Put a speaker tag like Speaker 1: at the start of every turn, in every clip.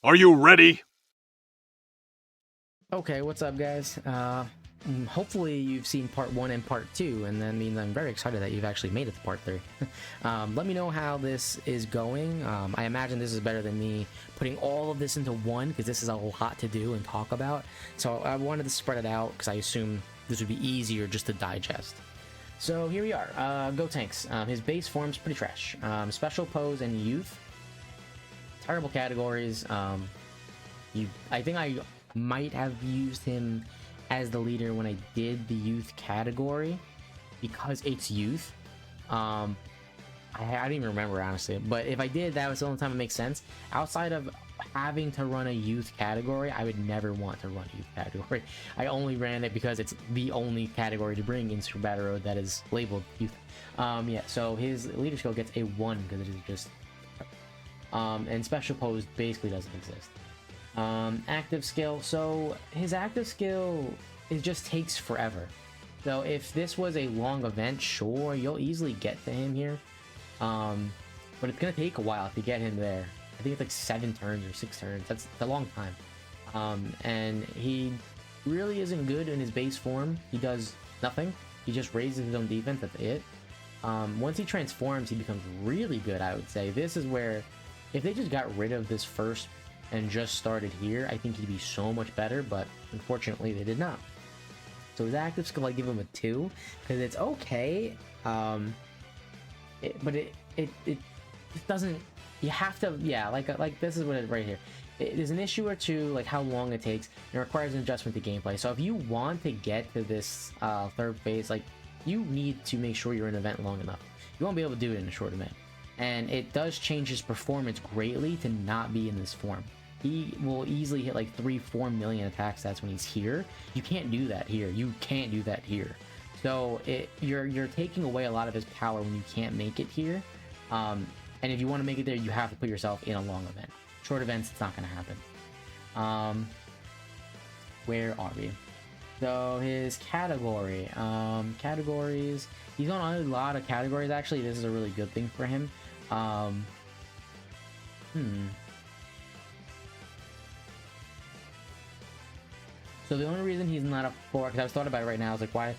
Speaker 1: Are you ready?
Speaker 2: Okay, what's up, guys? Hopefully you've seen part 1 and part 2, and that means I'm very excited that you've actually made it to part 3. Let me know how this is going. I imagine this is better than me putting all of this into one, because this is a lot to do and talk about. So I wanted to spread it out, because I assume this would be easier just to digest. So here we are. Go Tanks. His base form's pretty trash. Special pose and youth. Terrible categories. I think I might have used him as the leader when I did the youth category because it's youth. I don't even remember, honestly, but if I did, that was the only time it makes sense. Outside of having to run a youth category, I would never want to run a youth category. I only ran it because it's the only category to bring in Super Battle Road that is labeled youth. Yeah, so his leader skill gets a 1 because it is just and special pose basically doesn't exist. Active skill, so his active skill, it just takes forever. So if this was a long event, sure, you'll easily get to him here, but it's gonna take a while to get him there. I think it's like 7 turns or 6 turns. That's a long time. And he really isn't good in his base form. He does nothing. He just raises his own defense. That's it. Once he transforms, he becomes really good, I would say. This is where, if they just got rid of this first and just started here, I think he'd be so much better, but unfortunately they did not. So his active skill, I give him a 2 because it's okay, but it just doesn't. You have to, yeah, like this is what it right here. There's an issue or two, like how long it takes. It requires an adjustment to gameplay. So if you want to get to this third phase, like, you need to make sure you're in an event long enough. You won't be able to do it in a short event. And it does change his performance greatly to not be in this form. He will easily hit like 3-4 million attack stats when he's here. You can't do that here. You can't do that here. So you're taking away a lot of his power when you can't make it here. And if you want to make it there, you have to put yourself in a long event. Short events, it's not going to happen. Where are we? So his category, categories, he's on a lot of categories. Actually, this is a really good thing for him. So the only reason he's not a 4, because I was thought about it right now, I was like, why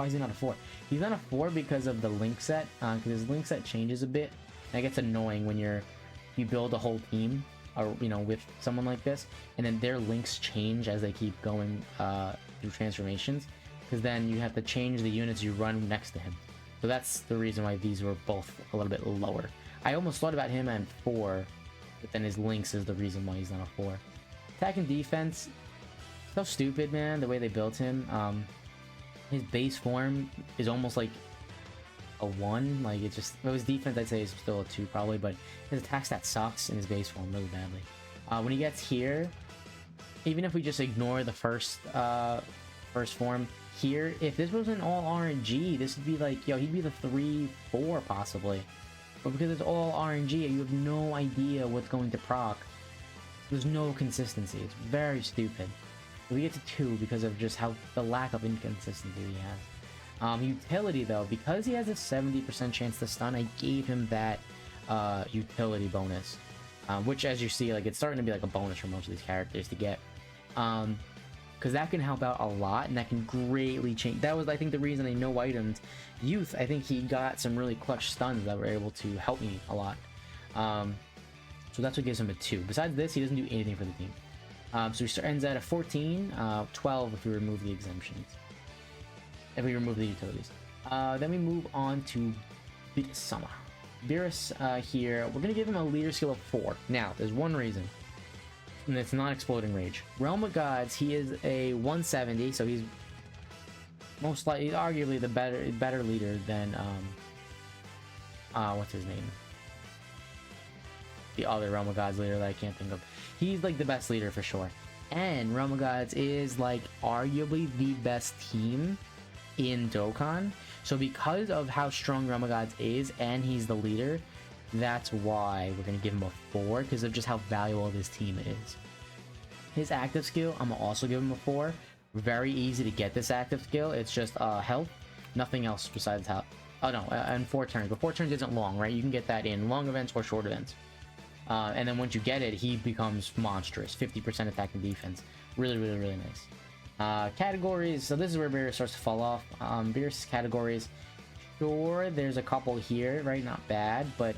Speaker 2: is he not a 4? He's not a 4 because of the link set, because his link set changes a bit, and it gets annoying when you build a whole team, or with someone like this, and then their links change as they keep going through transformations, because then you have to change the units you run next to him. So that's the reason why these were both a little bit lower. I almost thought about him at 4, but then his links is the reason why he's not a 4. Attack and defense, so stupid, man, the way they built him. His base form is almost like a 1. Like, it's just, well, his defense, I'd say, is still a 2 probably, but his attack stat sucks in his base form really badly. When he gets here, even if we just ignore the first form here, if this wasn't all RNG, this would be like, yo, he'd be the 3-4 possibly. But because it's all RNG, you have no idea what's going to proc. There's no consistency. It's very stupid. We get to 2 because of just how the lack of inconsistency he has. Utility, though, because he has a 70% chance to stun, I gave him that utility bonus, which, as you see, like, it's starting to be like a bonus for most of these characters to get, because that can help out a lot, and that can greatly change. That was, I think, the reason I no items youth. I think he got some really clutch stuns that were able to help me a lot. So that's what gives him a 2. Besides this, he doesn't do anything for the team. So he ends at a 14, 12 if we remove the exemptions. If we remove the utilities. Then we move on to Beerus. Beerus here, we're going to give him a leader skill of 4. Now, there's one reason, and it's not Exploding Rage. Realm of Gods, he is a 170, so he's most likely, arguably the better leader than, what's his name? The other Realm of Gods leader that I can't think of. He's like the best leader for sure. And Realm of Gods is like arguably the best team in Dokkan. So because of how strong Realm of Gods is, and he's the leader, that's why we're going to give him a 4, because of just how valuable this team is. His active skill, I'm going to also give him a 4. Very easy to get this active skill. It's just health, nothing else besides health. Oh no, and 4 turns. But 4 turns isn't long, right? You can get that in long events or short events. And then once you get it, he becomes monstrous. 50% attack and defense. Really, really, really nice. Categories. So this is where Beerus starts to fall off. Beerus categories. Sure, there's a couple here, right? Not bad, but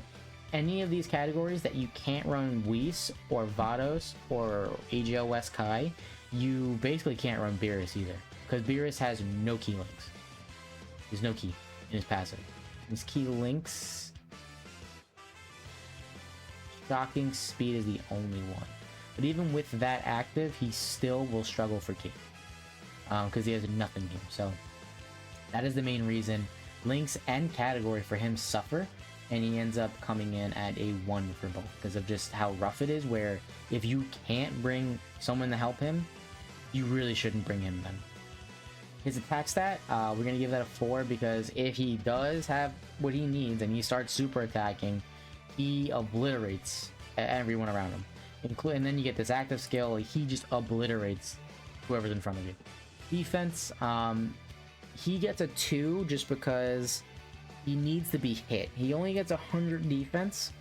Speaker 2: any of these categories that you can't run Whis or Vados or AGOS Kai, you basically can't run Beerus either. Because Beerus has no key links. There's no key in his passive. His key links... Shocking Speed is the only one. But even with that active, he still will struggle for key. Because he has nothing here. So, that is the main reason. Links and category for him suffer. And he ends up coming in at a 1 for both. Because of just how rough it is, where if you can't bring someone to help him, you really shouldn't bring him then. His attack stat, we're going to give that a 4 because if he does have what he needs and he starts super attacking, he obliterates everyone around him. And then you get this active skill, he just obliterates whoever's in front of you. Defense, he gets a 2 just because he needs to be hit. He only gets 100 defense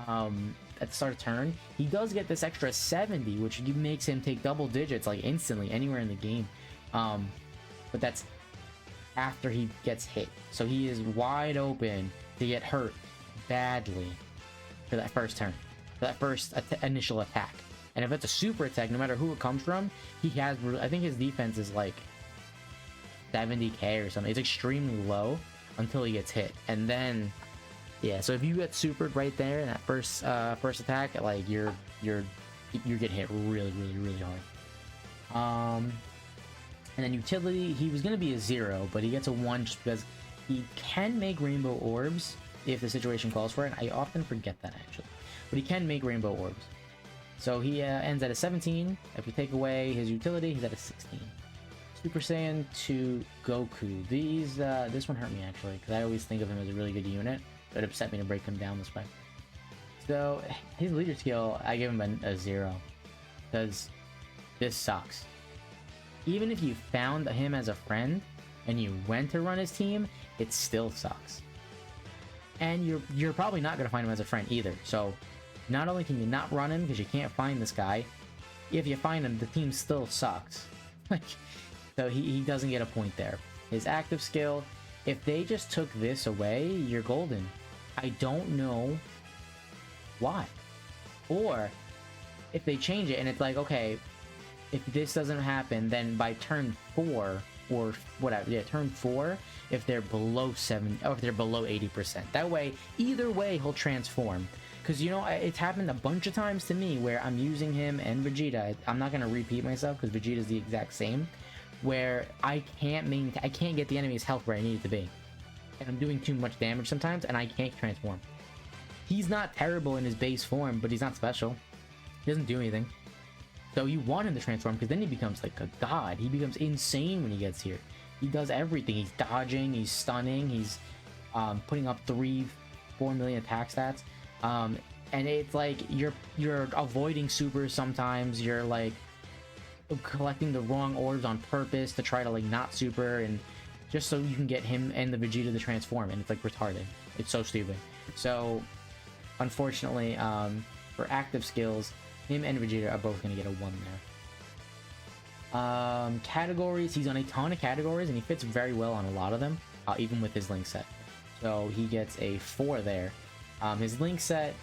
Speaker 2: at the start of turn. He does get this extra 70, which makes him take double digits like instantly anywhere in the game. But that's after he gets hit. So he is wide open to get hurt badly for that first turn, for that first initial attack. And if it's a super attack, no matter who it comes from, he has, I think his defense is like 70k or something. It's extremely low until he gets hit. And then, yeah, so if you get supered right there in that first attack, like you're getting hit really, really, really hard. And then utility, he was going to be a 0, but he gets a 1 just because he can make rainbow orbs if the situation calls for it. I often forget that, actually. But he can make rainbow orbs. So he ends at a 17. If you take away his utility, he's at a 16. Super Saiyan to Goku. This one hurt me, actually, because I always think of him as a really good unit. It would upset me to break him down this way. So, his leader skill, I give him a 0. Because this sucks. Even if you found him as a friend and you went to run his team, it still sucks. And you're probably not going to find him as a friend either. So not only can you not run him because you can't find this guy, if you find him, the team still sucks. So he doesn't get a point there. His active skill, if they just took this away, you're golden. I don't know why. Or if they change it and it's like, okay, if this doesn't happen, then by turn 4 or whatever, yeah, turn 4, if they're below 7 or if they're below 80%, that way, either way, he'll transform. Because, you know, it's happened a bunch of times to me where I'm using him and Vegeta. I'm not going to repeat myself because Vegeta's the exact same, where I can't get the enemy's health where I need it to be. And I'm doing too much damage sometimes, and I can't transform. He's not terrible in his base form, but he's not special. He doesn't do anything. So you want him to transform, because then he becomes like a god. He becomes insane when he gets here. He does everything. He's dodging, he's stunning, he's putting up 3-4 million attack stats. And it's like you're avoiding supers sometimes. You're like collecting the wrong orbs on purpose to try to like not super, and just so you can get him and the Vegeta to transform, and it's like retarded. It's so stupid. So unfortunately, for active skills, him and Vegeta are both going to get a 1 there. Categories, he's on a ton of categories, and he fits very well on a lot of them, even with his link set. So he gets a 4 there. His link set,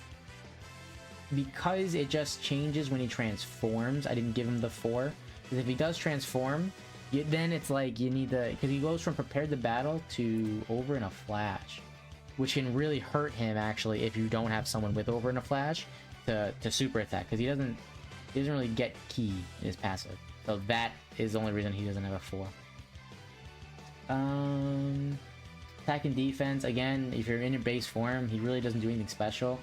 Speaker 2: because it just changes when he transforms, I didn't give him the 4. Because if he does transform, then it's like you need the... Because he goes from prepared to battle to over in a flash, which can really hurt him, actually, if you don't have someone with over in a flash to super attack, because he doesn't really get key in his passive. So that is the only reason he doesn't have a 4. Attack and defense, again, if you're in your base form, he really doesn't do anything special.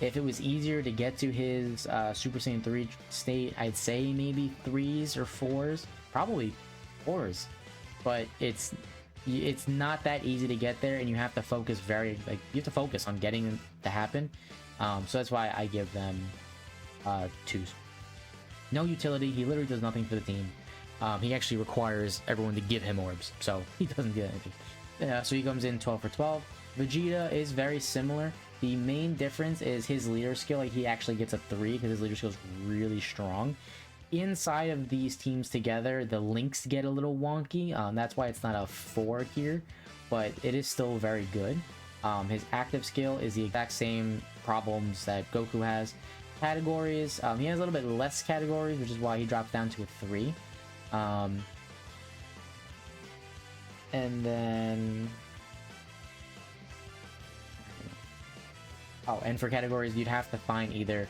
Speaker 2: If it was easier to get to his Super Saiyan 3 state, I'd say maybe 3s or 4s, probably 4s, but it's not that easy to get there, and you have to focus you have to focus on getting it to happen. So that's why I give them 2s. No utility. He literally does nothing for the team. He actually requires everyone to give him orbs, so he doesn't get anything. So he comes in 12 for 12. Vegeta is very similar. The main difference is his leader skill, like he actually gets a 3 because his leader skill is really strong. Inside of these teams together, the links get a little wonky. That's why it's not a 4 here, but it is still very good. His active skill is the exact same problems that Goku has. Categories, he has a little bit less categories, which is why he drops down to a 3. And then... Oh, and for categories, you'd have to find either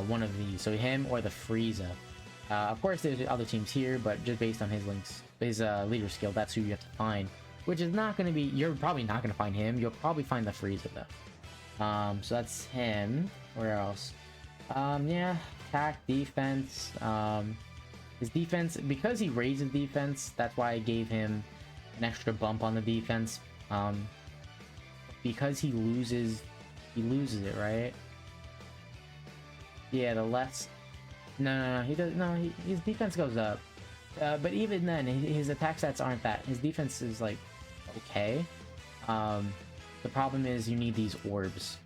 Speaker 2: one of these. So him or the Frieza. Of course, there's other teams here, but just based on his leader skill, that's who you have to find. Which is not going to be... You're probably not going to find him. You'll probably find the Frieza, though. So that's him. Where else? Yeah. Attack, defense. His defense... Because he raises defense, that's why I gave him an extra bump on the defense. Because he loses it, right? Yeah, the less... No, he does. No, his defense goes up. But even then, his attack stats aren't that. His defense is like okay. The problem is you need these orbs,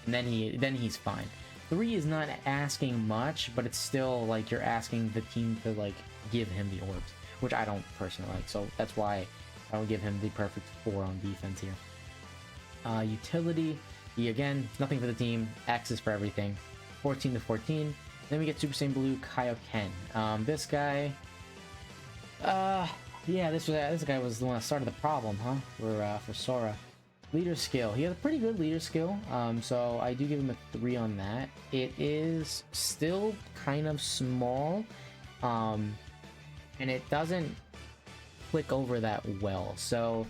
Speaker 2: and then he's fine. 3 is not asking much, but it's still like you're asking the team to like give him the orbs, which I don't personally like. So that's why I will give him the perfect 4 on defense here. Utility. He again, nothing for the team. X is for everything. 14 to 14. Then we get Super Saiyan Blue Kaioken. This guy, yeah, this guy was the one that started the problem, huh? For Sora. Leader skill. He has a pretty good leader skill. So I do give him a 3 on that. It is still kind of small, and it doesn't click over that well. So,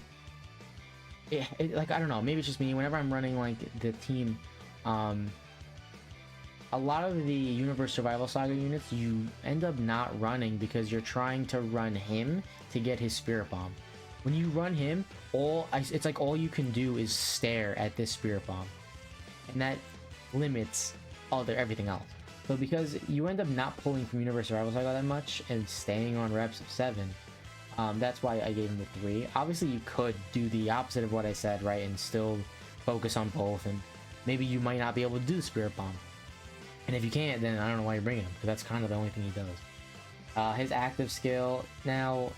Speaker 2: like I don't know. Maybe it's just me. Whenever I'm running like the team, a lot of the Universe Survival Saga units you end up not running because you're trying to run him to get his Spirit Bomb. When you run him, it's like all you can do is stare at this Spirit Bomb, and that limits everything else. So because you end up not pulling from Universe Survival Saga that much and staying on reps of 7, that's why I gave him the 3. Obviously, you could do the opposite of what I said, right, and still focus on both, and maybe you might not be able to do the Spirit Bomb. And if you can't, then I don't know why you're bringing him, because that's kind of the only thing he does. His active skill, now,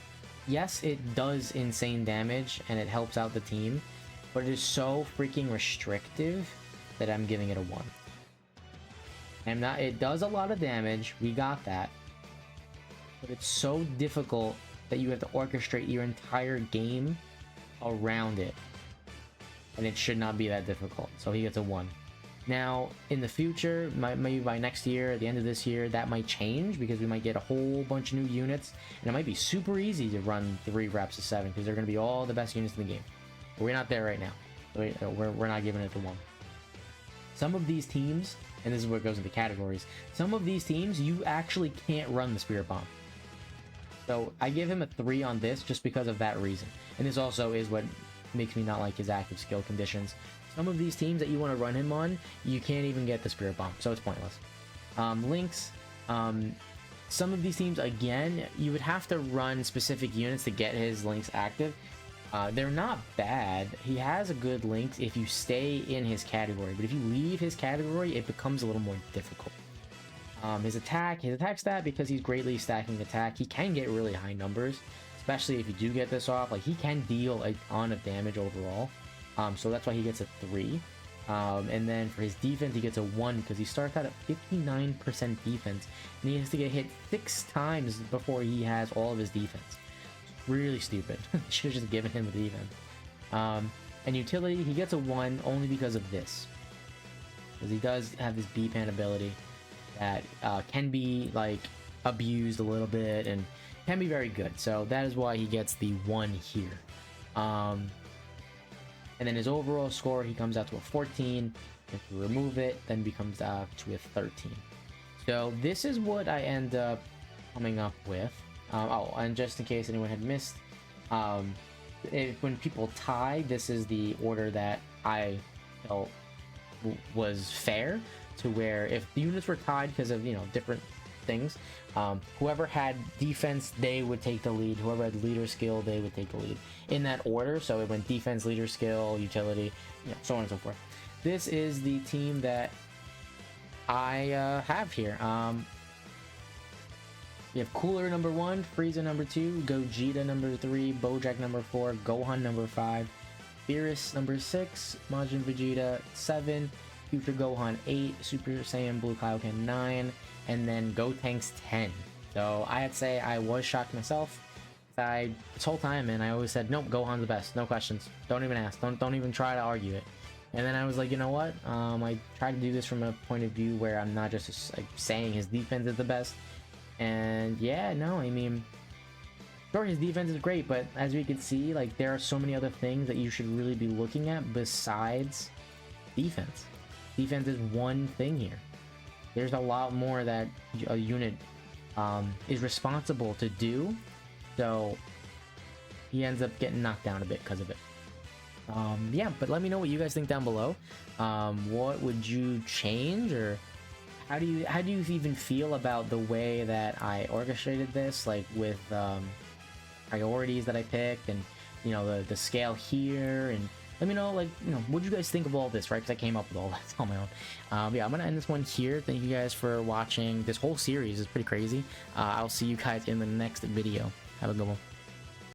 Speaker 2: yes, it does insane damage, and it helps out the team, but it is so freaking restrictive that I'm giving it a 1. It does a lot of damage, we got that, but it's so difficult that you have to orchestrate your entire game around it, and it should not be that difficult, so he gets a 1. Now, in the future, maybe by next year, at the end of this year, that might change because we might get a whole bunch of new units, and it might be super easy to run 3 reps of 7 because they're going to be all the best units in the game. But we're not there right now. We're not giving it the 1. Some of these teams, and this is where it goes into categories, some of these teams, you actually can't run the Spirit Bomb. So I give him a 3 on this just because of that reason. And this also is what makes me not like his active skill conditions. Some of these teams that you want to run him on, you can't even get the Spirit Bomb, so it's pointless. Links, some of these teams, again, you would have to run specific units to get his links active. They're not bad. He has a good links if you stay in his category, but if you leave his category, it becomes a little more difficult. His attack stat, because he's greatly stacking attack, he can get really high numbers, especially if you do get this off. Like, he can deal a ton of damage overall. So that's why he gets a 3. And then for his defense, he gets a 1 because he starts out at 59% defense, and he has to get hit 6 times before he has all of his defense. It's really stupid. Should have just given him the defense. And utility, he gets a 1 only because of this, because he does have this B-Pan ability that can be like abused a little bit and can be very good. So that is why he gets the 1 here. And then his overall score, he comes out to a 14. If we remove it, then becomes out to a 13. So this is what I end up coming up with. Oh, and just in case anyone had missed, when people tie, this is the order that I felt was fair, to where if the units were tied because of, different things, whoever had defense, they would take the lead. Whoever had leader skill, they would take the lead in that order. So it went defense, leader skill, utility, so on and so forth. this is the team that I have here. We have Cooler number 1, Frieza number 2, Gogeta number 3, Bojack number 4, Gohan number 5, Beerus number 6, Majin Vegeta 7, Future Gohan 8, Super Saiyan Blue Kaioken 9, and then Gotenks 10. So I had to say I was shocked myself. This whole time, man, I always said, nope, Gohan's the best, no questions, don't even ask, don't even try to argue it. And then I was like, you know what? I try to do this from a point of view where I'm not just like saying his defense is the best. And yeah, no, I mean, sure, his defense is great, but as we can see, like, there are so many other things that you should really be looking at besides defense. Defense is one thing here. There's a lot more that a unit is responsible to do, so he ends up getting knocked down a bit because of it. Yeah, but let me know what you guys think down below. What would you change, or how do you even feel about the way that I orchestrated this, like with priorities that I picked, and you know, the scale here, and let me know, like, you know, what do you guys think of all this, right? Because I came up with all that on my own. Yeah, I'm gonna end this one here. Thank you guys for watching. This whole series is pretty crazy. I'll see you guys in the next video. Have a good one.